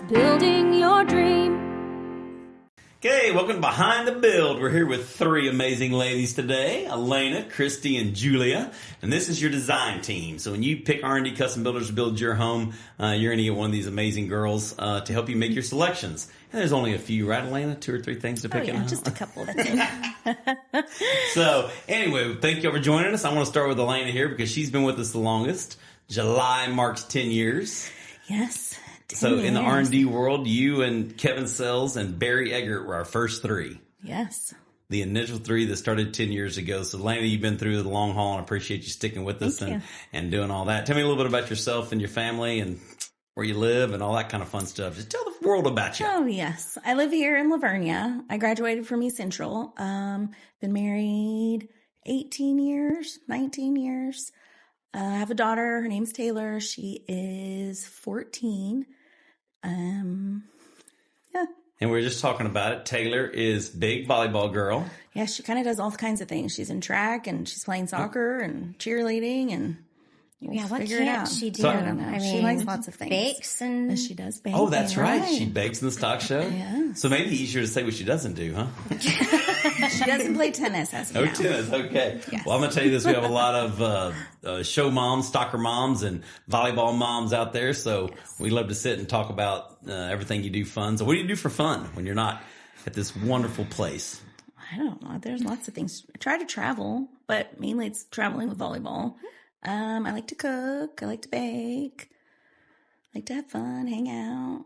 building your dream. Okay, welcome to Behind the Build. We're here with three amazing ladies today, Elena, Kristy, and Julia. And this is your design team. So when you pick R&D Custom Builders to build your home, you're going to get one of these amazing girls to help you make your selections. And there's only a few, right, Elena? 2 or 3 things to pick in. Just a couple, that's it. So anyway, thank you for joining us. I want to start with Elena here because she's been with us the longest. July marks 10 years. Yes. So in the R&D world, you and Kevin Sells and Barry Eggert were our first 3. Yes. The initial 3 that started 10 years ago. So Elena, you've been through the long haul and I appreciate you sticking with us and doing all that. Tell me a little bit about yourself and your family and where you live and all that kind of fun stuff. Just tell the world about you. Oh, yes. I live here in Lavernia. I graduated from East Central. Been married 18 years, 19 years. I have a daughter. Her name's Taylor. She is 14. Yeah. And we were just talking about it. Taylor is big volleyball girl. Yeah, she kind of does all kinds of things. She's in track and she's playing soccer and cheerleading and what figure it out. can't she do? So- I don't know. She likes lots of things. Bakes and And she does bake. Oh, that's right. Right. She bakes in the stock show. Yeah. So maybe easier to say what she doesn't do, huh? She doesn't play tennis as of Oh, now. tennis. Okay. Yes. Well, I'm going to tell you this. We have a lot of show moms, soccer moms, and volleyball moms out there. So we love to sit and talk about everything you do fun. So what do you do for fun when you're not at this wonderful place? I don't know. There's lots of things. I try to travel, but mainly it's traveling with volleyball. I like to cook. I like to bake. I like to have fun, hang out.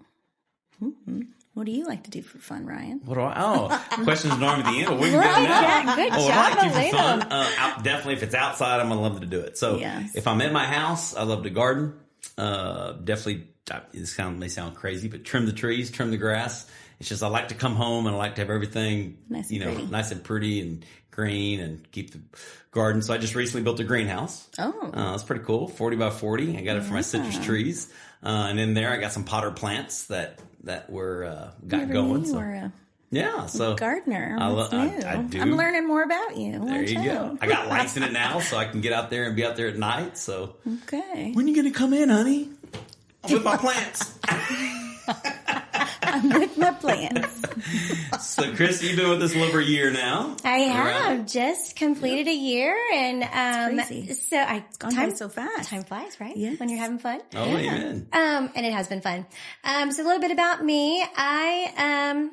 What do you like to do for fun, Ryan? What do questions normally at the end. Well, we can Right, go now. yeah, good What job, I like to do for Elena. fun? Definitely, if it's outside, I'm going to love to do it. So Yes. if I'm in my house, I love to garden. Definitely, may sound crazy, but trim the trees, trim the grass. It's just I like to come home and I like to have everything Nice and pretty. nice and pretty and green and keep the garden. So I just recently built a greenhouse. Oh. It's pretty cool, 40 by 40. I got it for my citrus trees, and in there I got some potted plants that were got Never going. knew you So were a yeah, so gardener. I That's new. I do. I'm learning more about you. There Watch you go. out. I got lights in it now, so I can get out there and be out there at night. So Okay. when you gonna come in, honey? I'm with my plants. I'm with my plants. So, Kristy, you've been with us a little over a year now. I have Right. just completed a year, and crazy. so It's gone by so fast. Time flies, right? Yes. When you're having fun. Oh, amen. And it has been fun. So a little bit about me. I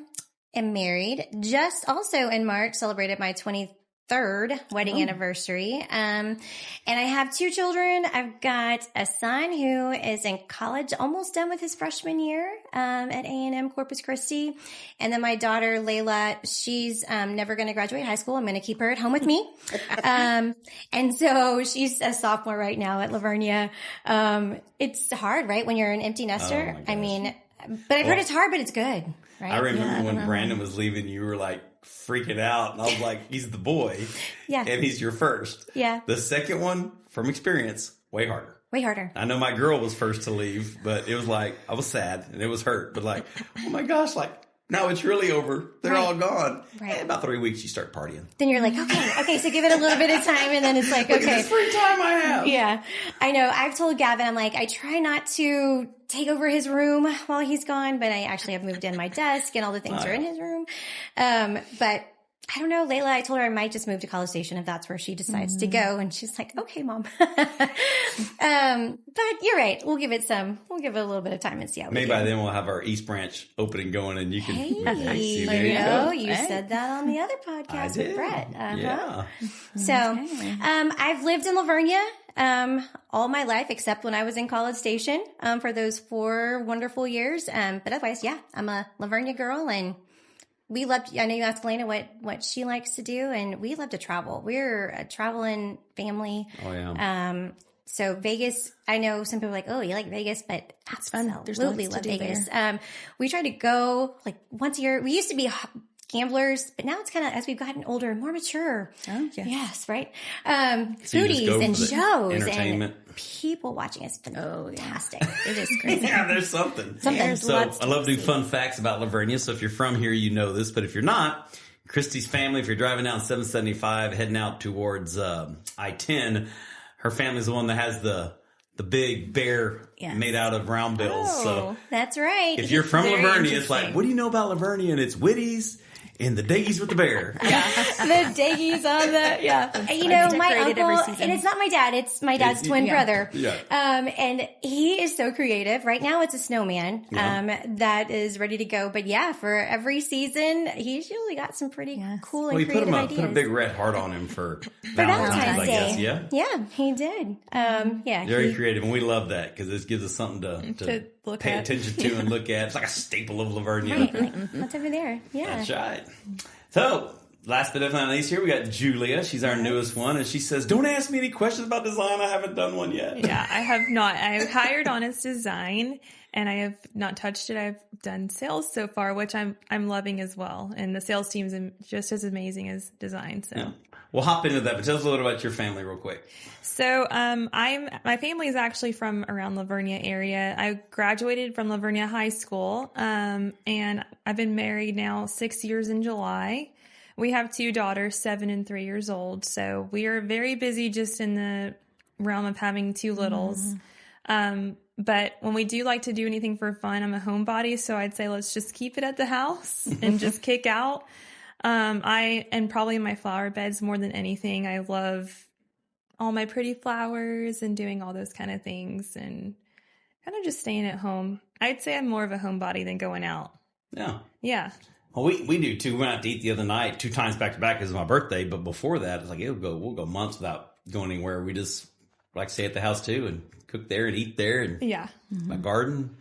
am married. Just also in March celebrated my 23rd wedding anniversary. And I have 2 children. I've got a son who is in college, almost done with his freshman year at A&M Corpus Christi. And then my daughter, Layla, she's never going to graduate high school. I'm going to keep her at home with me. And so she's a sophomore right now at Lavernia. It's hard, right? When you're an empty nester. Oh, my gosh. I mean, but I've heard it's hard, but it's good, right? I remember when Brandon was leaving, you were like freaking out, and I was like, "He's the boy, Yeah. and he's your first." Yeah. The second one, from experience, way harder. Way harder. I know my girl was first to leave, but it was like I was sad and it was hurt, but like, oh my gosh, like now it's really over. They're Right. all gone. Right. And about 3 weeks, you start partying. Then you're like, okay, so give it a little bit of time, and then it's like, Look at okay. this free time I have. Yeah, I know. I've told Gavin, I'm like, I try not to take over his room while he's gone, but I actually have moved in my desk and all the things are in his room. But I don't know, Layla, I told her I might just move to College Station if that's where she decides to go. And she's like, okay, Mom. But you're right. We'll give it a little bit of time and see how we Maybe do. by then we'll have our East Branch open and going, and you can. Hey, see, there you you go. You said that on the other podcast I with did. Brett. Yeah. So, I've lived in Lavernia, all my life, except when I was in College Station, for those 4 wonderful years. But otherwise, yeah, I'm a Lavernia girl, and we love, I know you asked Elena what she likes to do, and we love to travel. We're a traveling family. Oh yeah. So Vegas, I know some people are like, oh, you like Vegas, but fun. There's absolutely lots to love do Vegas. We try to go like once a year. We used to be gamblers, but now it's kind of, as we've gotten older, more mature. Oh, yeah. Yes, right? So you just Foodies go and for the shows entertainment. and people watching us. Oh, yeah. Fantastic. It is crazy. Yeah, there's something. There's So lots I love to do fun facts about Lavernia. So if you're from here, you know this. But if you're not, Kristy's family, if you're driving down 775, heading out towards I-10, her family's the one that has the the big bear made out of round bills. So that's right. if you're from Lavernia, it's like, what do you know about Lavernia? And it's Witties and the Daggies with the bear. The Daggies on the, you know, my uncle, and it's not my dad, it's my dad's twin brother. Yeah. And he is so creative. Right now it's a snowman, that is ready to go. But yeah, for every season, he's usually got some pretty cool and creative ideas. Put a big red heart on him for Valentine's I Day. guess. Yeah, he did. Very creative. And we love that because this gives us something to pay attention to and look at. It's like a staple of Lavernia. Right, like, what's over there? Yeah. That's right. So, last but definitely not least here, we got Julia. She's our newest one. And she says, don't ask me any questions about design. I haven't done one yet. Yeah, I have not. I've hired Honest Design and I have not touched it. I've done sales so far, which I'm loving as well. And the sales team is just as amazing as design. So. Yeah. We'll hop into that, but tell us a little bit about your family real quick. So, my family is actually from around Lavernia area. I graduated from Lavernia High School, and I've been married now 6 years in July. We have 2 daughters, 7 and 3 years old. So we are very busy just in the realm of having 2 littles. But when we do like to do anything for fun, I'm a homebody. So I'd say, let's just keep it at the house and just kick out. And probably my flower beds more than anything. I love all my pretty flowers and doing all those kind of things and kind of just staying at home. I'd say I'm more of a homebody than going out. Yeah. Yeah. Well, we do too. We went out to eat the other night 2 times back to back because it's my birthday. But before that, it's like, we'll go months without going anywhere. We just like stay at the house too and cook there and eat there and my garden,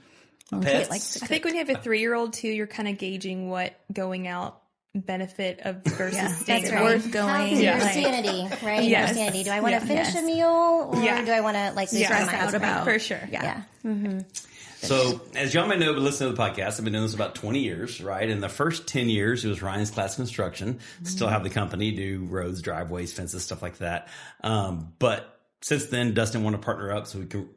my pets. I think when you have a 3-year-old too, you're kind of gauging what going out benefit of versus staying worth going. Your sanity, right? Your sanity. Do I want to finish a meal or do I want to like stress out about? For sure. Yeah. So, as y'all may know, but listen to the podcast, I've been doing this about 20 years, right? In the first 10 years, it was Ryan's Class Construction. Still have the company, do roads, driveways, fences, stuff like that. But since then, Dustin wanted to partner up so we could,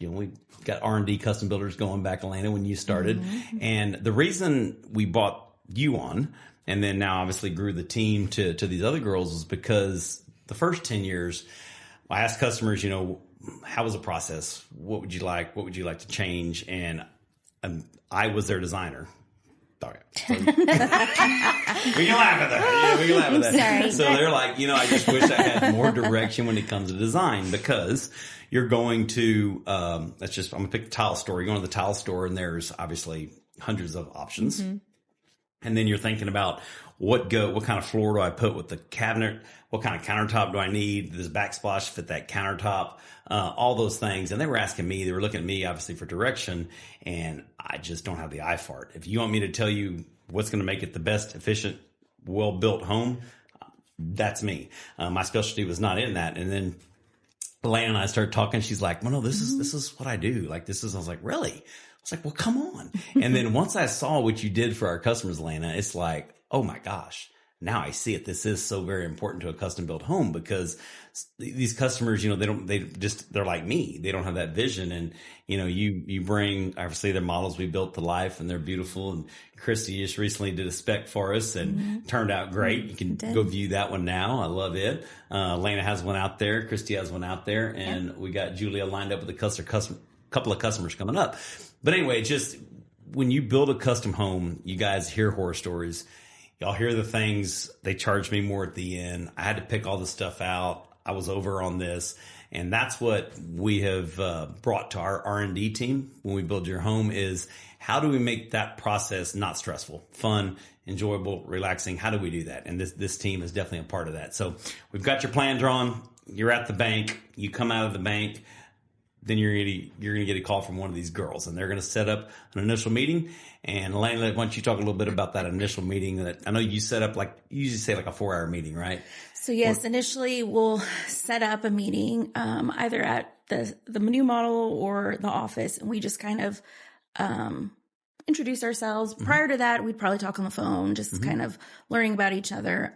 we got R&D custom builders going back, Elena, when you started. And the reason we bought you on, and then now obviously grew the team to these other girls, is because the first 10 years, I asked customers, how was the process? What would you like? What would you like to change? And I was their designer. Okay. So, we can laugh at that. Yeah, we can laugh at that. Sorry. So they're like, I just wish I had more direction when it comes to design, because you're going to, I'm going to pick the tile store. You go to the tile store and there's obviously hundreds of options. And then you're thinking about what kind of floor do I put with the cabinet? What kind of countertop do I need? Does backsplash fit that countertop? All those things. And they were asking me, they were looking at me obviously for direction, and I just don't have the eye for it. If you want me to tell you what's going to make it the best, efficient, well-built home, that's me. My specialty was not in that. And then Elena and I started talking. She's like, well, no, this is what I do. I was like, really? It's like, well, come on. And then once I saw what you did for our customers, Elena, it's like, oh my gosh, now I see it. This is so very important to a custom built home, because these customers, they're like me. They don't have that vision. And, you bring, obviously, their models we built to life, and they're beautiful. And Kristy just recently did a spec for us and turned out great. You can go view that one now. I love it. Elena has one out there. Kristy has one out there. And we got Julia lined up with a couple of customers coming up. But anyway, just when you build a custom home, you guys hear horror stories. Y'all hear the things. They charged me more at the end. I had to pick all the stuff out. I was over on this. And that's what we have brought to our R&D team when we build your home, is how do we make that process not stressful, fun, enjoyable, relaxing? How do we do that? And this team is definitely a part of that. So we've got your plan drawn. You're at the bank. You come out of the bank. Then you're going to get a call from one of these girls, and they're going to set up an initial meeting. And Elena, why don't you talk a little bit about that initial meeting that I know you set up, you usually say a 4-hour meeting, right? So yes, initially we'll set up a meeting, either at the new model or the office. And we just kind of, introduce ourselves. Prior to that, we'd probably talk on the phone, just kind of learning about each other.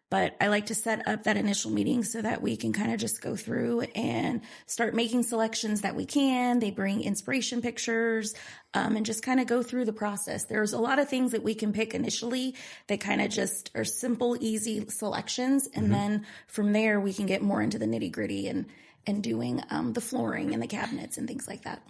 But I like to set up that initial meeting so that we can kind of just go through and start making selections that we can. They bring inspiration pictures, and just kind of go through the process. There's a lot of things that we can pick initially that kind of just are simple, easy selections. And then from there, we can get more into the nitty gritty and and doing the flooring and the cabinets and things like that.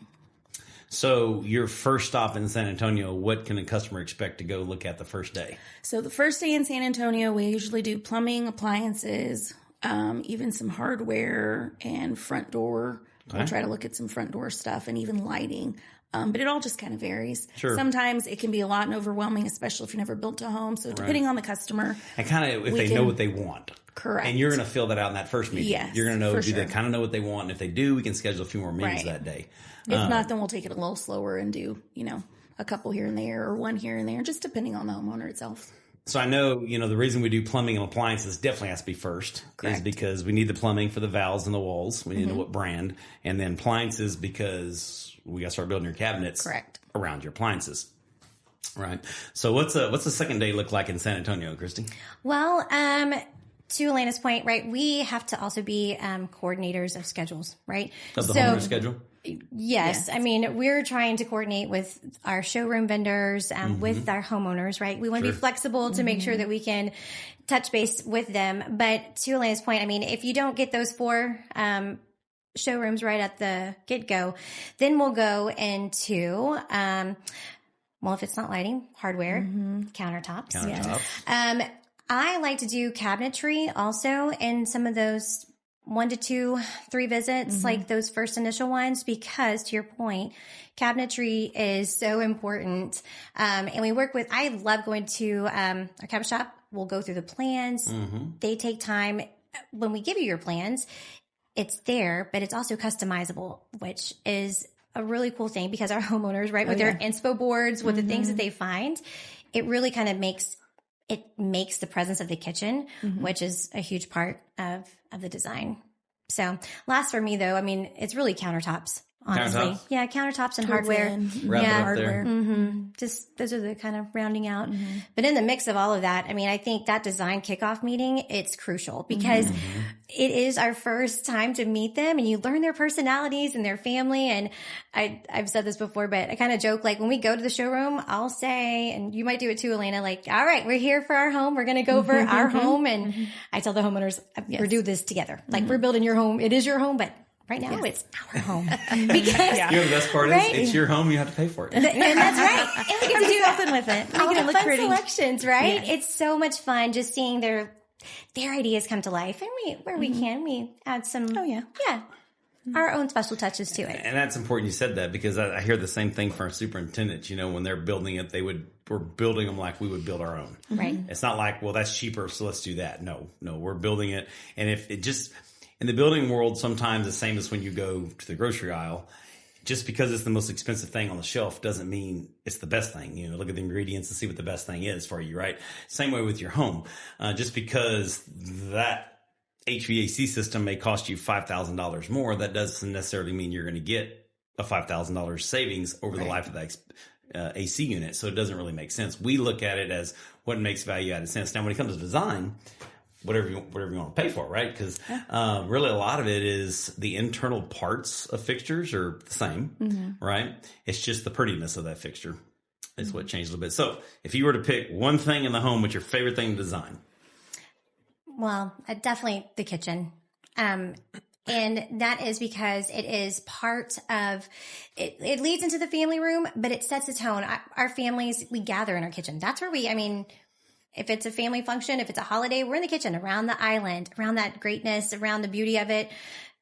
So your first stop in San Antonio, what can a customer expect to go look at the first day? So the first day in San Antonio, we usually do plumbing, appliances, even some hardware and front door. Okay. We'll try to look at some front door stuff and even lighting. But it all just kind of varies. Sure. Sometimes it can be a lot and overwhelming, especially if you've never built a home. So depending on the customer. And kind of if they know what they want. Correct. And you're going to fill that out in that first meeting. Yes, you're going to know, for do they sure. kind of know what they want? And if they do, we can schedule a few more meetings Right. that day. If not, then we'll take it a little slower and do, a couple here and there or one here and there, just depending on the homeowner itself. So I know, the reason we do plumbing and appliances definitely has to be first Correct. is because we need the plumbing for the valves and the walls. We need to know what brand. And then appliances because we got to start building your cabinets Correct. around your appliances. Right. So what's the second day look like in San Antonio, Kristy? Well, to Elena's point, right, we have to also be coordinators of schedules, right? Of the homeowner schedule? Yes. I mean, we're trying to coordinate with our showroom vendors, with our homeowners, right? We want to be flexible to make sure that we can touch base with them. But to Elena's point, I mean, if you don't get those 4 showrooms right at the get-go, then we'll go into, if it's not lighting, hardware, countertops. I like to do cabinetry also in some of those 1 to 2, 3 visits, like those first initial ones, because to your point, cabinetry is so important. And we work with, I love going to our cabinet shop. We'll go through the plans. They take time. When we give you your plans, it's there, but it's also customizable, which is a really cool thing because our homeowners, right, with their inspo boards, with the things that they find, it really kind of makes the presence of the kitchen, which is a huge part of the design. So last for me though, I mean, it's really countertops, honestly. Countertops? Yeah, countertops and hardware. Wrap it up hardware. there. Just those are the kind of rounding out. But in the mix of all of that, I mean, I think that design kickoff meeting, it's crucial because it is our first time to meet them and you learn their personalities and their family. And I've said this before, but I kind of joke, like when we go to the showroom, I'll say, and you might do it too, Elena, like, all right, we're here for our home. We're going to go for our home. And I tell the homeowners, we're doing this together. Like we're building your home. It is your home, but right now it's our home. Because The best part is it's your home. You have to pay for it. and that's right. And we get to do something with it. all Make the it look fun pretty. selections, right? Yeah. It's so much fun just seeing their ideas come to life, and where we can, we add some. Oh, yeah. Our own special touches to it. And that's important you said that because I hear the same thing from our superintendents. When they're building it, we're building them like we would build our own. Right. It's not like, well, that's cheaper, so let's do that. No, we're building it. And if it just, in the building world, sometimes the same as when you go to the grocery aisle, just because it's the most expensive thing on the shelf doesn't mean it's the best thing. Look at the ingredients and see what the best thing is for you, right? Same way with your home. Just because that HVAC system may cost you $5,000 more, that doesn't necessarily mean you're going to get a $5,000 savings over the life of that AC unit. So it doesn't really make sense. We look at it as what makes value added sense. Now, when it comes to design, whatever you want to pay for, right? Because really a lot of it is the internal parts of fixtures are the same, right? It's just the prettiness of that fixture is what changed a little bit. So if you were to pick one thing in the home, what's your favorite thing to design? Well, definitely the kitchen. And that is because it is part of it. It leads into the family room, but it sets the tone. Our families, we gather in our kitchen. That's where if it's a family function, if it's a holiday, we're in the kitchen around the island, around that greatness, around the beauty of it.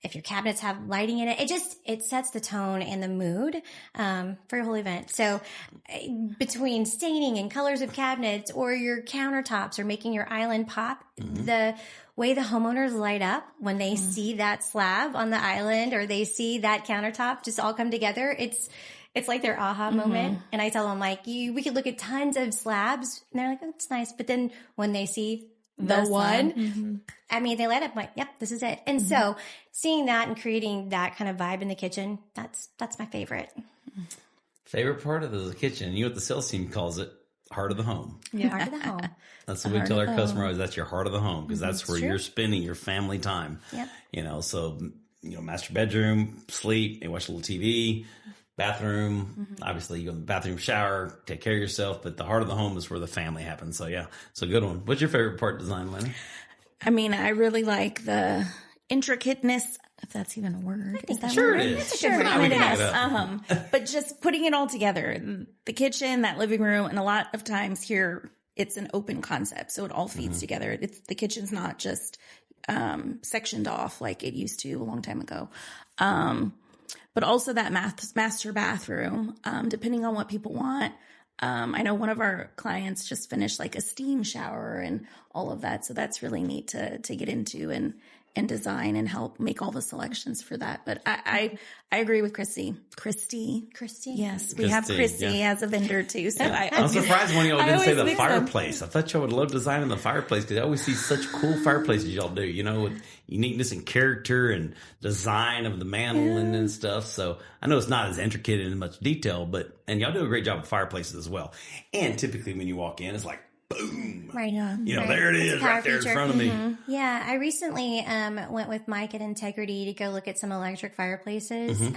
If your cabinets have lighting in it, it sets the tone and the mood for your whole event. So between staining and colors of cabinets or your countertops or making your island pop, the way the homeowners light up when they see that slab on the island or they see that countertop just all come together, it's like their aha moment. And I tell them, like, we could look at tons of slabs and they're like, oh, that's nice. But then when they see the one, I mean, they light up like, yep, this is it. And so seeing that and creating that kind of vibe in the kitchen, that's my favorite. Favorite part of the kitchen. You know what the sales team calls it? Heart of the home. Heart of the home. That's what we tell our customers. That's your heart of the home because that's where you're spending your family time. Yep. So, master bedroom, sleep, you watch a little TV, bathroom. Obviously, you go in the bathroom, shower, take care of yourself. But the heart of the home is where the family happens. So, yeah, it's a good one. What's your favorite part of design, Elena? I mean, I really like the intricateness, if that's even a word. Is that Sure word? it is. That's a Sure. good word. Now we It can is. look it But just putting it all together, the kitchen, that living room, and a lot of times here, it's an open concept. So it all feeds together. The kitchen's not just sectioned off like it used to a long time ago. But also that master bathroom, depending on what people want. I know one of our clients just finished like a steam shower and all of that. So that's really neat to get into and design and help make all the selections for that. But I agree with Kristy. Kristy. Yes, we have Kristy as a vendor too. So I'm surprised one of y'all didn't say always the mix them. fireplace. I thought y'all would love designing the fireplace because I always see such cool fireplaces y'all do, you know, with uniqueness and character and design of the mantle and stuff. So I know it's not as intricate and in much detail, and y'all do a great job with fireplaces as well. And typically when you walk in, it's like, boom. Right on. You know, right. there it It's a is power right there feature. in front of me. Yeah, I recently went with Mike at Integrity to go look at some electric fireplaces in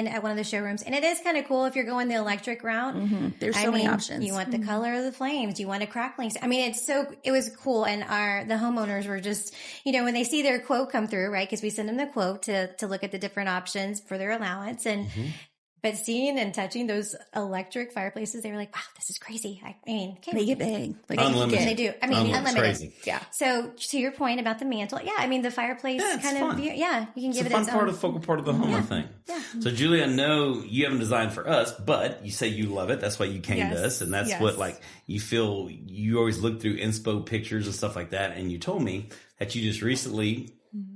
at one of the showrooms, and it is kind of cool if you're going the electric route. there's so many options. You want the color of the flames, you want a crackling. I mean, it was cool, and the homeowners were just, you know, when they see their quote come through, right? Because we send them the quote to look at the different options for their allowance, and. But seeing and touching those electric fireplaces, they were like, wow, this is crazy. I mean, They get big. Like Unlimited. they do. I mean, unlimited. Crazy. Yeah. So to your point about the mantle, yeah, I mean the fireplace Yeah, it's kind fun. of, yeah, you can It's give a it fun its part own. of the focal part of the home, I think. Yeah. So, Julie, I know you haven't designed for us, but you say you love it. That's why you came to us. And that's what, like, you feel you always look through inspo pictures and stuff like that. And you told me that you just recently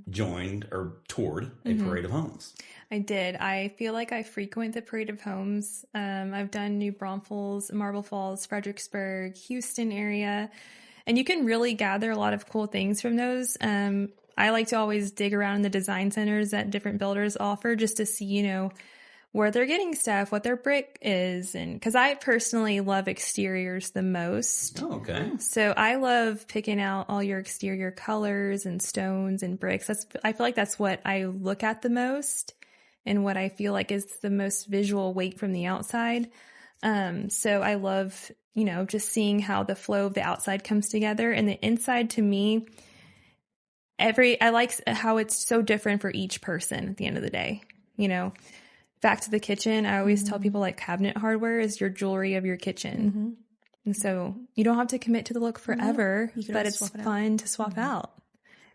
joined or toured a parade of homes. I did. I feel like I frequent the Parade of Homes. I've done New Braunfels, Marble Falls, Fredericksburg, Houston area, and you can really gather a lot of cool things from those. I like to always dig around in the design centers that different builders offer just to see, you know, where they're getting stuff, what their brick is, and because I personally love exteriors the most. Oh, okay. So I love picking out all your exterior colors and stones and bricks. I feel like that's what I look at the most. And what I feel like is the most visual weight from the outside. So I love, you know, just seeing how the flow of the outside comes together. And the inside, to me, I like how it's so different for each person at the end of the day. You know, back to the kitchen, I always tell people like cabinet hardware is your jewelry of your kitchen. And so you don't have to commit to the look forever, but it's fun to swap out.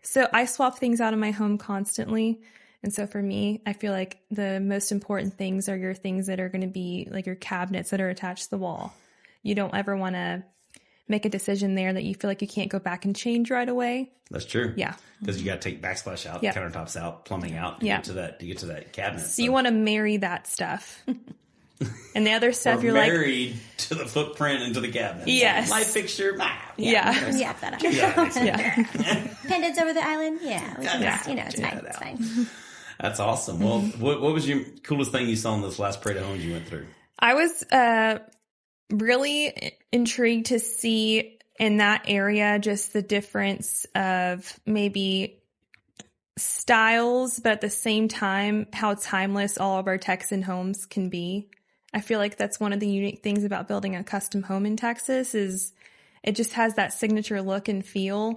So I swap things out in my home constantly. And so for me, I feel like the most important things are your things that are going to be like your cabinets that are attached to the wall. You don't ever want to make a decision there that you feel like you can't go back and change right away. That's true. Yeah. Because you got to take backsplash out, countertops out, plumbing out to get to that cabinet. So you want to marry that stuff. And the other stuff you're married to the footprint and to the cabinet. Yes. Light fixture. Yeah. Yeah. Pendants over the island. Yeah. We can just, you know, it's fine. It's fine. That's awesome. Well, what was your coolest thing you saw in this last parade of homes you went through? I was really intrigued to see in that area just the difference of maybe styles, but at the same time, how timeless all of our Texan homes can be. I feel like that's one of the unique things about building a custom home in Texas is it just has that signature look and feel.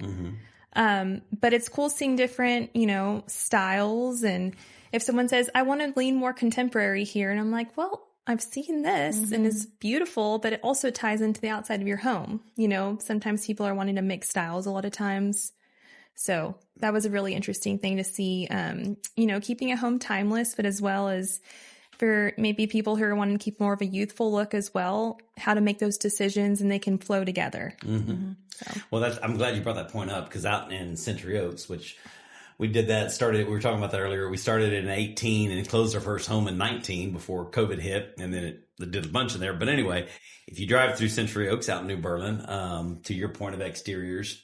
But it's cool seeing different, you know, styles. And if someone says, I want to lean more contemporary here, and I'm like, well, I've seen this and it's beautiful, but it also ties into the outside of your home. You know, sometimes people are wanting to mix styles a lot of times. So that was a really interesting thing to see, you know, keeping a home timeless, but as well as for maybe people who are wanting to keep more of a youthful look as well, how to make those decisions and they can flow together. So. Well, I'm glad you brought that point up because out in Century Oaks, which we did that, we were talking about that earlier. We started in 18 and closed our first home in 19 before COVID hit. And then it did a bunch in there. But anyway, if you drive through Century Oaks out in New Berlin, to your point of exteriors,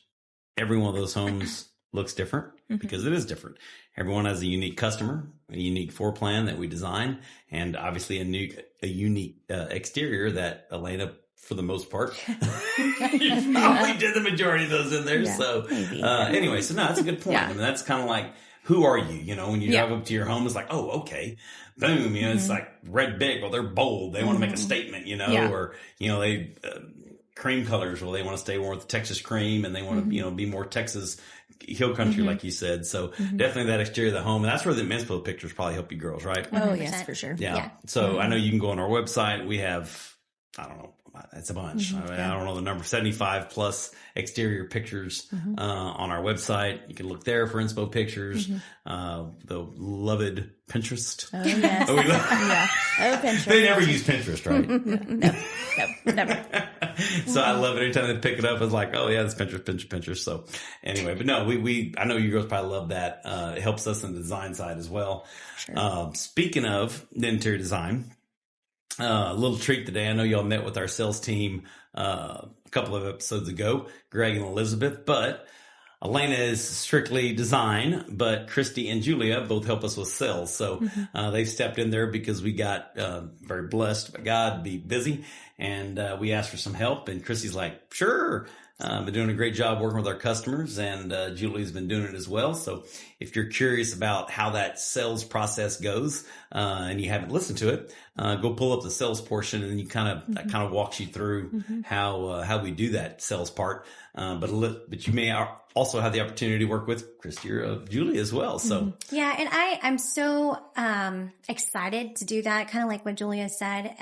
every one of those homes looks different because it is different. Everyone has a unique customer, a unique floor plan that we design, and obviously a unique exterior that Elena, for the most part, you probably did the majority of those in there. Yeah, so anyway, so no, that's a good point. I mean, that's kind of like, who are you? You know, when you drive up to your home, it's like, oh, okay, boom. You know, it's like red big. Well, they're bold. They want to make a statement, you know, or, you know, cream colors. Well, they want to stay more with the Texas cream, and they want to, be more Texas hill country, like you said. So definitely that exterior of the home. And that's where the men's pillow pictures probably help you girls, right? Oh, yes, for sure. Yeah. So I know you can go on our website. We have, I don't know, it's a bunch. I don't know the number, 75 plus exterior pictures on our website. You can look there for inspo pictures. The loved Pinterest. Oh, yes. Pinterest. They never use Pinterest, right? No, never. So I love it. Anytime they pick it up, it's like, oh yeah, it's Pinterest. So anyway, but no, I know you girls probably love that. It helps us in the design side as well. Sure. Speaking of the interior design, a little treat today. I know y'all met with our sales team a couple of episodes ago, Greg and Elizabeth, but Elena is strictly design, but Kristy and Julia both help us with sales. So they stepped in there because we got very blessed by God to be busy, and we asked for some help, and Kristy's like, sure. Been doing a great job working with our customers, and Julie's been doing it as well. So if you're curious about how that sales process goes, and you haven't listened to it, go pull up the sales portion, and you that kind of walks you through how we do that sales part. But you may also have the opportunity to work with Kristy or Julie as well. So yeah, and I'm so excited to do that. Kind of like what Julia said.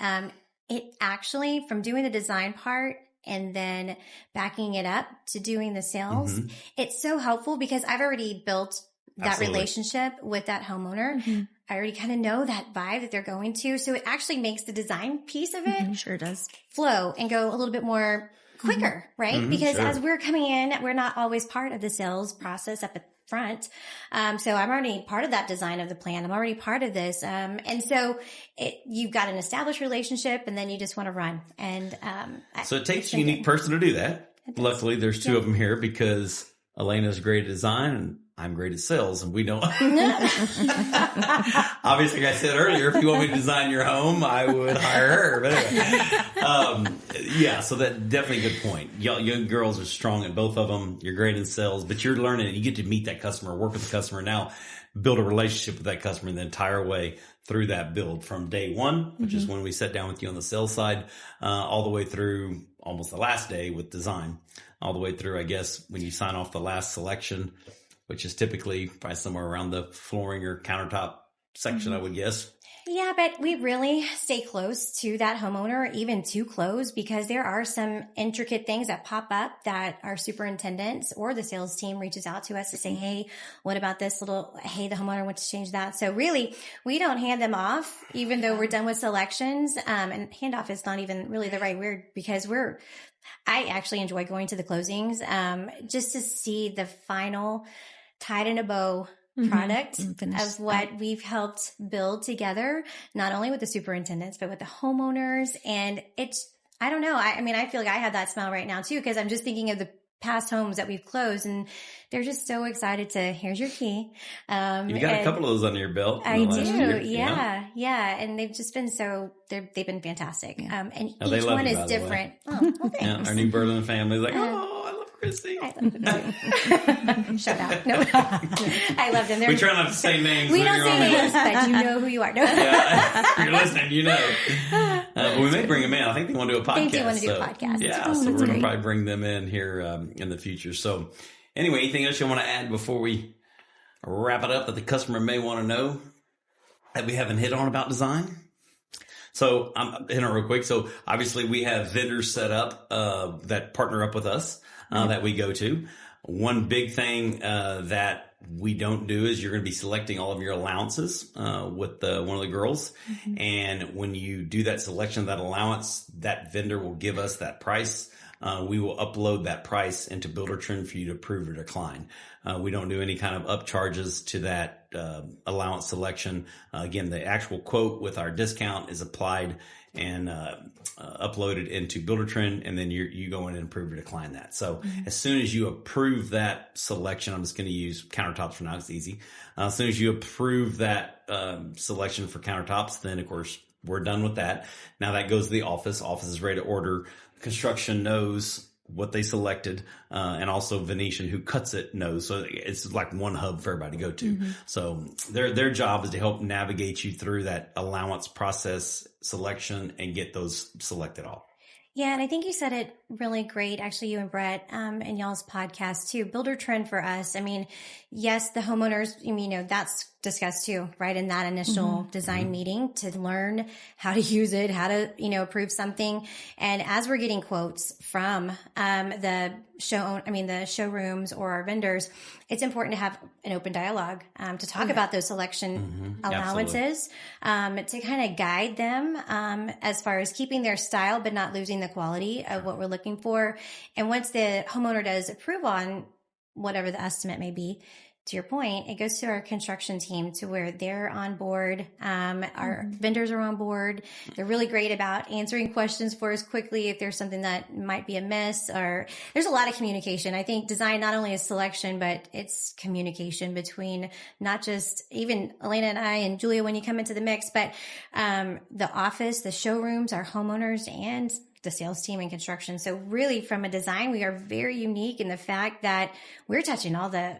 It actually, from doing the design part and then backing it up to doing the sales, it's so helpful because I've already built that relationship with that homeowner. I already kind of know that vibe that they're going to. So it actually makes the design piece of it sure does flow and go a little bit more quicker, right? Because as we're coming in, we're not always part of the sales process up at front. So I'm already part of that design of the plan. I'm already part of this. And so you've got an established relationship, and then you just want to run. And so it takes a unique person to do that. Luckily, there's two of them here because Elena's great at design and I'm great at sales, and we don't. Obviously, like I said earlier, if you want me to design your home, I would hire her. But anyway, so that definitely a good point. Young girls are strong at both of them. You're great in sales, but you're learning. You get to meet that customer, work with the customer now, build a relationship with that customer the entire way through that build from day one, which is when we sat down with you on the sales side, all the way through almost the last day with design, all the way through, I guess, when you sign off the last selection, which is typically probably somewhere around the flooring or countertop section, I would guess. Yeah, but we really stay close to that homeowner, even too close, because there are some intricate things that pop up that our superintendents or the sales team reaches out to us to say, hey, what about this hey, the homeowner wants to change that. So really, we don't hand them off, even though we're done with selections. And handoff is not even really the right word because I actually enjoy going to the closings, just to see the final tied in a bow product of what we've helped build together, not only with the superintendents, but with the homeowners. And I don't know. I feel like I have that smile right now too, because I'm just thinking of the past homes that we've closed, and they're just so excited here's your key. You've got a couple of those under your belt. I do. Yeah. And they've just been they've been fantastic. And each one is different. Oh, well, thanks. Our new Berlin family is like, I love Kristy. I love them too. Shut up. No, I love them. We try not to say names. We don't say names, but you know who you are. No. If you're listening, you know. But we may bring them in. I think they want to do a podcast. They do want to do a podcast. Yeah, so we're going to probably bring them in here in the future. So anyway, anything else you want to add before we wrap it up that the customer may want to know that we haven't hit on about design? So I'm hitting it real quick. So obviously we have vendors set up that partner up with us that we go to. One big thing that we don't do is you're going to be selecting all of your allowances with one of the girls. And when you do that selection of that allowance, that vendor will give us that price. We will upload that price into Buildertrend for you to approve or decline. We don't do any kind of upcharges to that allowance selection. Again, the actual quote with our discount is applied and uploaded into Buildertrend, and then you go in and approve or decline that. So as soon as you approve that selection, I'm just going to use countertops for now, it's easy. As soon as you approve that selection for countertops, then of course we're done with that. Now that goes to the office. Office is ready to order. Construction knows what they selected, and also Venetian, who cuts it, knows. So it's like one hub for everybody to go to. So their job is to help navigate you through that allowance process selection and get those selected off. Yeah, and I think you said it really great, actually, you and Brett, and y'all's podcast too. Builder trend for us. I mean, yes, the homeowners, that's discussed too, right? In that initial design meeting to learn how to use it, how to, approve something. And as we're getting quotes from, the showrooms or our vendors, it's important to have an open dialogue, to talk about those selection allowances, to kind of guide them, as far as keeping their style, but not losing the quality of what we're looking for. And once the homeowner does approve on whatever the estimate may be, to your point, it goes to our construction team to where they're on board. Our vendors are on board. They're really great about answering questions for us quickly if there's something that might be amiss, or there's a lot of communication. I think design not only is selection, but it's communication between not just even Elena and I and Julia when you come into the mix, but the office, the showrooms, our homeowners, and the sales team and construction. So really from a design, we are very unique in the fact that we're touching all the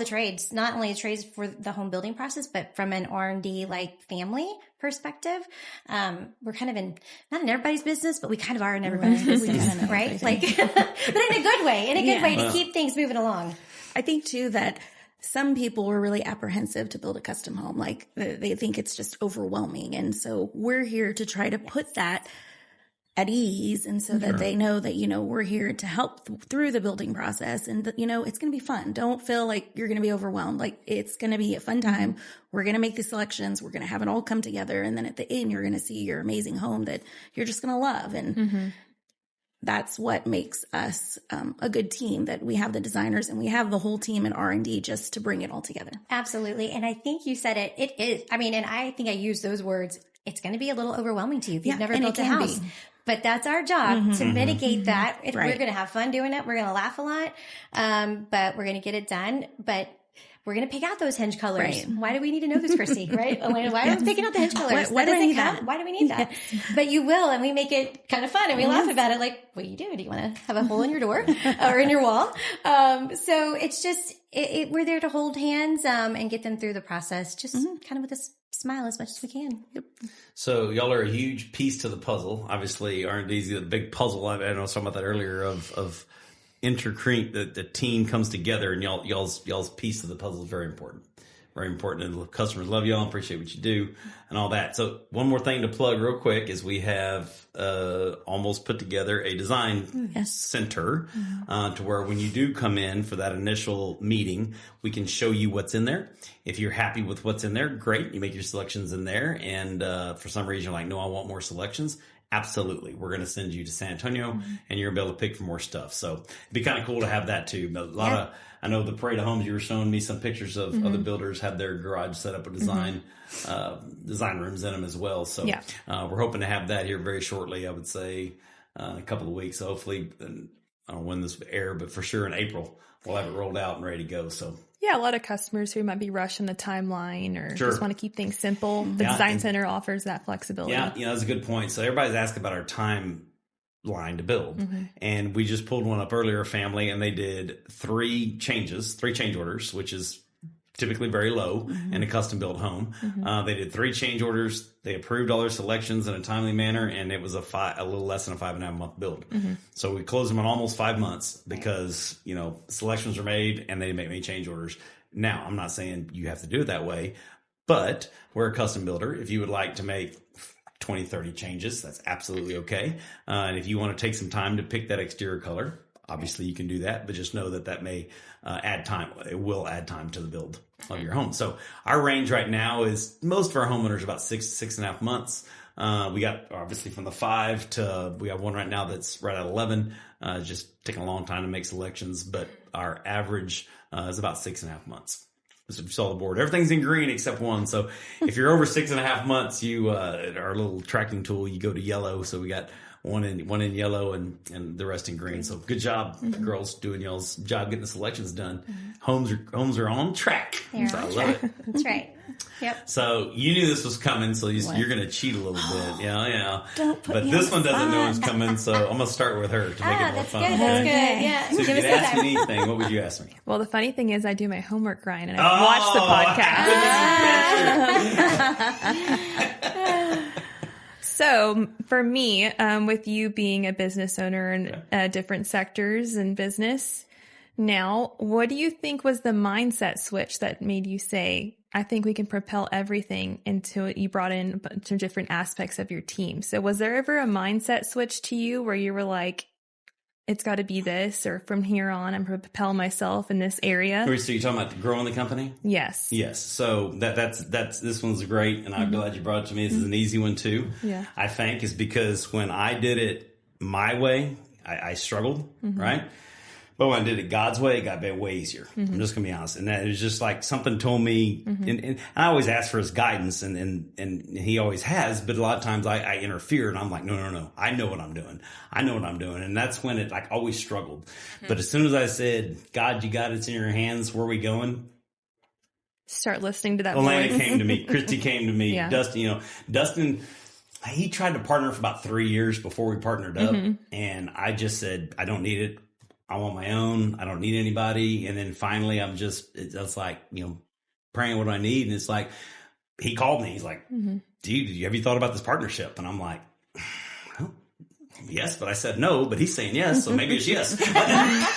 trades, not only the trades for the home building process, but from an R&D family perspective. We're kind of not in everybody's business, but we kind of are in everybody's business, right? But in a good way, to keep things moving along. I think too that some people were really apprehensive to build a custom home. They think it's just overwhelming. And so we're here to try to put that at ease, and so that they know that, we're here to help through the building process, and that, it's going to be fun. Don't feel like you're going to be overwhelmed. It's going to be a fun time. We're going to make the selections. We're going to have it all come together. And then at the end, you're going to see your amazing home that you're just going to love. And that's what makes us a good team, that we have the designers and we have the whole team in R&D just to bring it all together. Absolutely. And I think you said it. It is. I mean, and I think I used those words. It's going to be a little overwhelming to you if you've never built a house. But that's our job to mitigate that. We're going to have fun doing it. We're going to laugh a lot. But we're going to get it done. But we're going to pick out those hinge colors. Right. Why do we need to know this, Kristy? Right? Why are we picking out the hinge colors? Why do we need that? Why do we need that? But you will, and we make it kind of fun, and we laugh about it. Like, what do you do? Do you want to have a hole in your door or in your wall? So it's just, we're there to hold hands and get them through the process, just kind of with a smile as much as we can. Yep. So y'all are a huge piece to the puzzle. Obviously, R&D is the big puzzle. I know I was talking about that earlier of intercrete, the team comes together, and y'all's piece of the puzzle is very important. Very important. And the customers love y'all, appreciate what you do and all that. So one more thing to plug real quick is we have almost put together a design center to where when you do come in for that initial meeting, we can show you what's in there. If you're happy with what's in there, great. You make your selections in there. And for some reason you're like, no, I want more selections. Absolutely. We're going to send you to San Antonio and you're going to be able to pick for more stuff. So it'd be kind of cool to have that too. But I know the Parade of Homes, you were showing me some pictures of other builders had their garage set up with design rooms in them as well. So we're hoping to have that here very shortly, I would say in a couple of weeks. So hopefully, I don't know when this will air, but for sure in April, we'll have it rolled out and ready to go. So yeah, a lot of customers who might be rushing the timeline or just want to keep things simple. The Design Center offers that flexibility. Yeah, that's a good point. So everybody's asking about our timeline to build. And we just pulled one up earlier, a family, and they did 3 change orders, which is typically very low in a custom built home. They did 3 change orders. They approved all their selections in a timely manner, and it was a little less than a 5.5 month build. So we closed them in almost 5 months because, selections are made and they make me change orders. Now, I'm not saying you have to do it that way, but we're a custom builder. If you would like to make 20, 30 changes, that's absolutely okay. And if you want to take some time to pick that exterior color, obviously you can do that, but just know that may add time. It will add time to the build of your home. So our range right now is most of our homeowners about 6.5 months. We got obviously from the 5 to we have one right now that's right at 11. Just taking a long time to make selections, but our average is about 6.5 months. So if you saw the board, everything's in green except one. So if you're over 6.5 months, our little tracking tool, you go to yellow. So we got one in yellow and the rest in green. So good job, girls, doing y'all's job getting the selections done. Homes are on track. They're so on I love track. it. That's right. Yep. So you knew this was coming, so you're going to cheat a little bit. Yeah. Don't put but me this on one the doesn't know spot. it's coming, so I'm going to start with her to make it more That's fun. good. That's good. Yeah. So if you could ask me anything, what would you ask me? Well, the funny thing is I do my homework, Ryan, and I watch the podcast. So for me, with you being a business owner in different sectors in business now, what do you think was the mindset switch that made you say, I think we can propel everything until you brought in a bunch of different aspects of your team? So was there ever a mindset switch to you where you were like, it's got to be this, or from here on, I'm going to propel myself in this area? So you're talking about growing the company? Yes. Yes. So that's this one's great, and I'm glad you brought it to me. This is an easy one too. Yeah. I think is because when I did it my way, I struggled, right? But when I did it God's way, it got way easier. I'm just gonna be honest, and that it was just like something told me, and I always ask for His guidance, and He always has. But a lot of times I interfere, and I'm like, no, I know what I'm doing. And that's when it like always struggled. But as soon as I said, God, you got it, it's in your hands. Where are we going? Start listening to that Elena voice. came to me. Kristy came to me. Yeah. Dustin, he tried to partner for about 3 years before we partnered up. And I just said, I don't need it. I want my own. I don't need anybody. And then finally, it's like, praying what do I need. And it's like, he called me. He's like, dude, have you thought about this partnership? And I'm like, well, yes, but I said no, but he's saying yes. So maybe it's yes.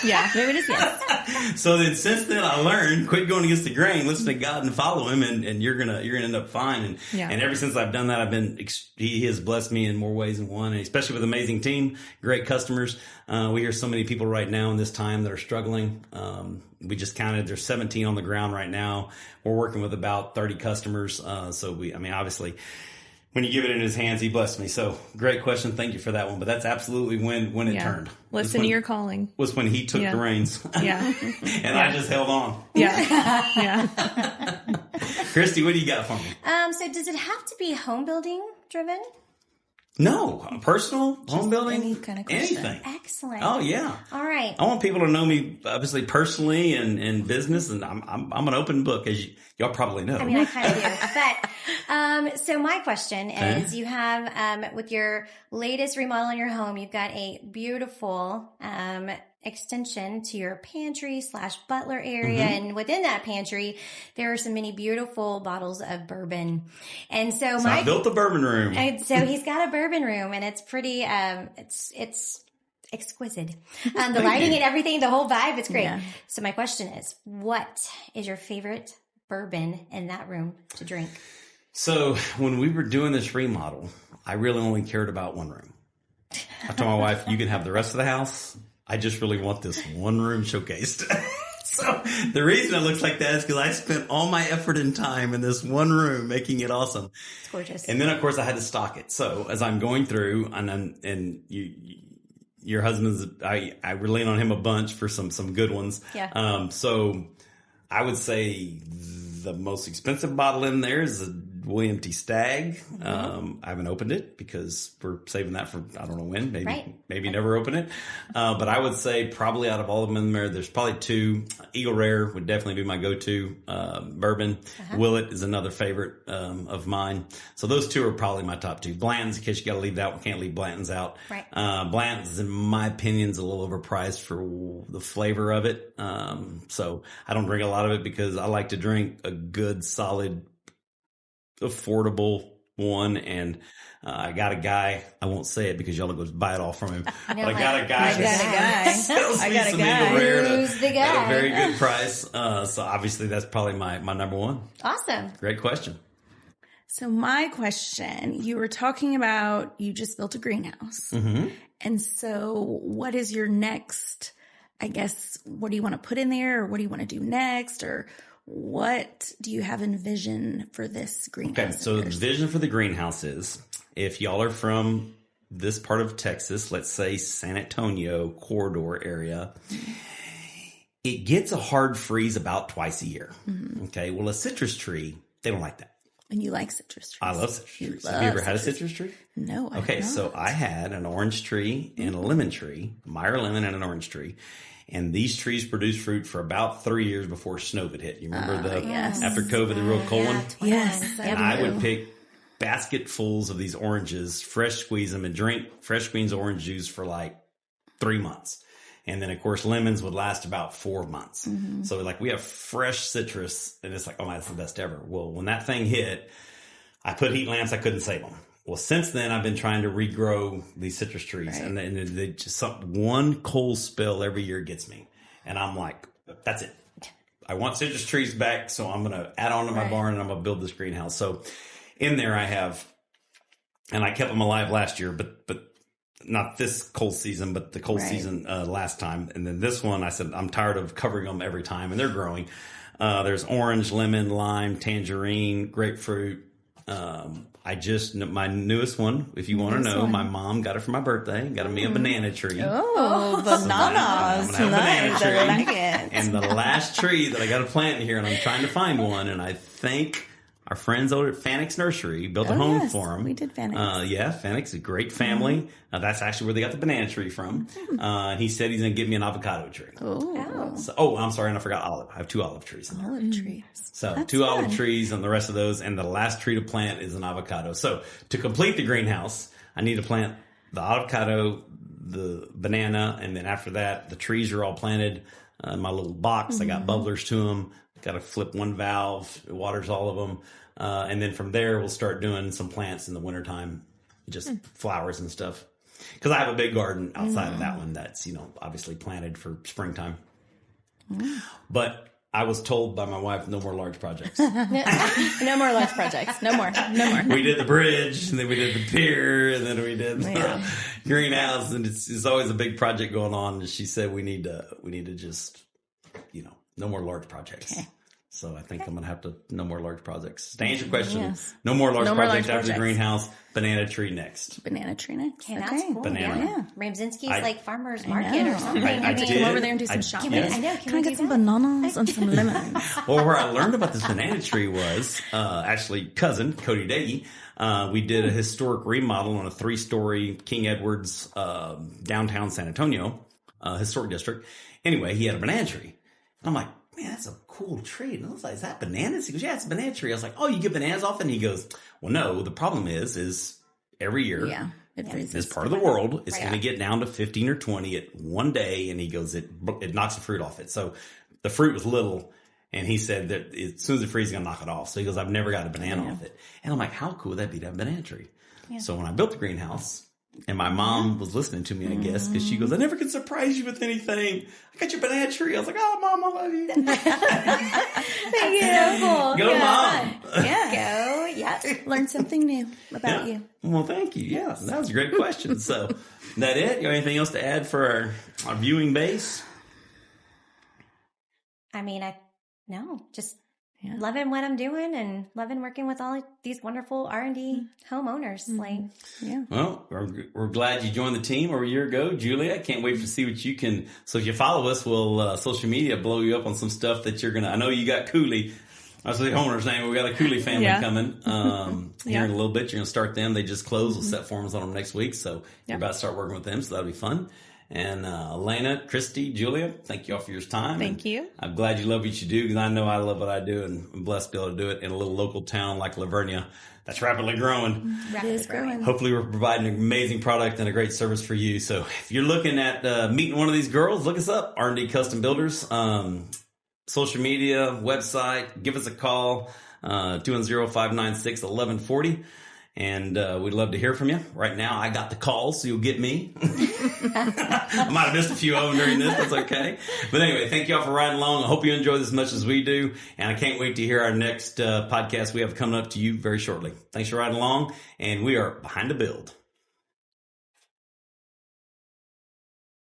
Yeah, maybe it is yes. So then since then I learned, quit going against the grain, listen to God and follow Him, and you're gonna end up fine. And ever since I've done that, He has blessed me in more ways than one, and especially with an amazing team, great customers. We hear so many people right now in this time that are struggling. We just counted, there's 17 on the ground right now. We're working with about 30 customers. Obviously, when you give it in His hands, He blessed me. So great question. Thank you for that one. But that's absolutely when it turned. Listen to your calling. Was when He took the reins. Yeah. And I just held on. Yeah. Yeah. Kristy, what do you got for me? So does it have to be home building driven? No, personal, home building, any kind of question. anything. Excellent. Oh yeah. All right. I want people to know me, obviously personally and business, and I'm an open book, as y'all probably know. I mean, I kind of do. But so my question is, you have with your latest remodel in your home, you've got a beautiful extension to your pantry / butler area, and within that pantry, there are so many beautiful bottles of bourbon. And so I built the bourbon room. And so he's got a bourbon room, and it's pretty. It's exquisite. The lighting and everything, the whole vibe, it's great. Yeah. So my question is, what is your favorite bourbon in that room to drink? So when we were doing this remodel, I really only cared about one room. I told my wife, you can have the rest of the house. I just really want this one room showcased. So the reason it looks like that is because I spent all my effort and time in this one room making it awesome. It's gorgeous. And then of course I had to stock it. So as I'm going through, your husband's, I rely on him a bunch for some good ones. Yeah. So I would say the most expensive bottle in there is a William T. Stagg. I haven't opened it because we're saving that for, I don't know when, maybe never open it. But I would say probably out of all of them in there, there's probably two. Eagle Rare would definitely be my go-to, bourbon. Willet is another favorite, of mine. So those two are probably my top two. Blanton's, in case you gotta leave that one, can't leave Blanton's out. Right. Blanton's, in my opinion, is a little overpriced for the flavor of it. So I don't drink a lot of it because I like to drink a good, solid, affordable one. And I got a guy, I won't say it because y'all will go buy it all from him. But I got a guy that sells me some Eagle Rare at a very good price. So obviously that's probably my number one. Awesome. Great question. So my question, you were talking about you just built a greenhouse. And so what is your next, I guess, what do you want to put in there, or what do you want to do next, or what do you have in vision for this greenhouse? Okay, so the vision for the greenhouse is, if y'all are from this part of Texas, let's say San Antonio corridor area, it gets a hard freeze about twice a year. Okay, well, a citrus tree, they don't like that. And you like citrus trees. I love citrus trees. Have you ever had a citrus tree? No, I Okay, have so not. I had an orange tree and a lemon tree, Meyer lemon and an orange tree. And these trees produced fruit for about 3 years before snow would hit. You remember after COVID, the real cold one? Yes. And I would pick basketfuls of these oranges, fresh squeeze them, and drink fresh squeezed orange juice for like 3 months. And then, of course, lemons would last about 4 months. So, like, we have fresh citrus, and it's like, oh, my, that's the best ever. Well, when that thing hit, I put heat lamps. I couldn't save them. Well, since then, I've been trying to regrow these citrus trees, Right. and then they just one cold spell every year gets me, and I'm like, that's it. I want citrus trees back, so I'm going to add on to my barn, and I'm going to build this greenhouse. So in there, I have, and I kept them alive last year, but not this cold season, but the cold season last time. And then this one, I said, I'm tired of covering them every time, and they're growing. There's orange, lemon, lime, tangerine, grapefruit. My newest one, if you want to know, my mom got it for my birthday, got me a banana tree. Oh, bananas. I'm gonna have a banana Nice. tree. I like it. And the last tree that I got to plant in here, and I'm trying to find one, and I think our friends over at Fanix Nursery built a home for them. We did Fanix. Yeah, Fanix, a great family. That's actually where they got the banana tree from. He said he's going to give me an avocado tree. I'm sorry, and I forgot olive. I have 2 olive trees in there. Olive trees. So That's 2 olive fun. trees and the rest of those, and the last tree to plant is an avocado. So to complete the greenhouse, I need to plant the avocado, the banana, and then after that, the trees are all planted in my little box. I got bubblers to them. Got to flip one valve. It waters all of them. And then from there, we'll start doing some plants in the wintertime, just flowers and stuff. Because I have a big garden outside of that one that's, obviously planted for springtime. But I was told by my wife, no more large projects. No more large projects. No more. We did the bridge, and then we did the pier, and then we did the greenhouse, and it's always a big project going on. And she said we need to just, no more large projects. Okay. So I think I'm going to have to, no more large projects. To answer your question, no more large projects after the greenhouse. Banana tree next. Banana tree next. Okay, that's cool. Banana. Yeah. Ramzinski's farmer's market or something. I did. Come over there and do some shopping. I know. Can I get some bananas and some lemons? Well, where I learned about this banana tree was actually cousin Cody Daggy. We did a historic remodel on a 3-story King Edwards downtown San Antonio historic district. Anyway, he had a banana tree. And I'm like, man, that's a cool tree. And I was like, is that bananas? He goes, yeah, it's a banana tree. I was like, oh, you get bananas off? And he goes, well, no, the problem is every year, this part of the world is going to get down to 15 or 20 at one day. And he goes, it knocks the fruit off it. So the fruit was little. And he said that as soon as it freezes, he's going to knock it off. So he goes, I've never got a banana off it. And I'm like, how cool would that be to have a banana tree? Yeah. So when I built the greenhouse, and my mom was listening to me, I guess, because she goes, I never can surprise you with anything. I got your banana tree. I was like, oh, Mom, I love you. Thank you. Cool. Go, Mom. Go. Yep. Learn something new about you. Well, thank you. Yeah, that was a great question. So, that it? You have anything else to add for our viewing base? I mean, just loving what I'm doing and loving working with all these wonderful R&D homeowners. Well, we're glad you joined the team over a year ago, Julia. I can't wait to see what you can. So if you follow us, we'll social media blow you up on some stuff that you're gonna. I know you got Cooley. I was the homeowner's name. We got a Cooley family coming here in a little bit. You're gonna start them. They just closed. We'll set forms on them next week, so you're about to start working with them. So that'll be fun. And Elena, Kristy, Julia, thank you all for your time. Thank you. I'm glad you love what you do, because I know I love what I do, and I'm blessed to be able to do it in a little local town like Lavernia that's rapidly growing. It is growing. Hopefully we're providing an amazing product and a great service for you. So if you're looking at meeting one of these girls, look us up, R&D Custom Builders. Social media, website, give us a call, 210-596-1140. And we'd love to hear from you. Right now, I got the calls, so you'll get me. I might have missed a few of them during this. That's okay. But anyway, thank you all for riding along. I hope you enjoy this as much as we do. And I can't wait to hear our next podcast we have coming up to you very shortly. Thanks for riding along. And we are Behind the Build.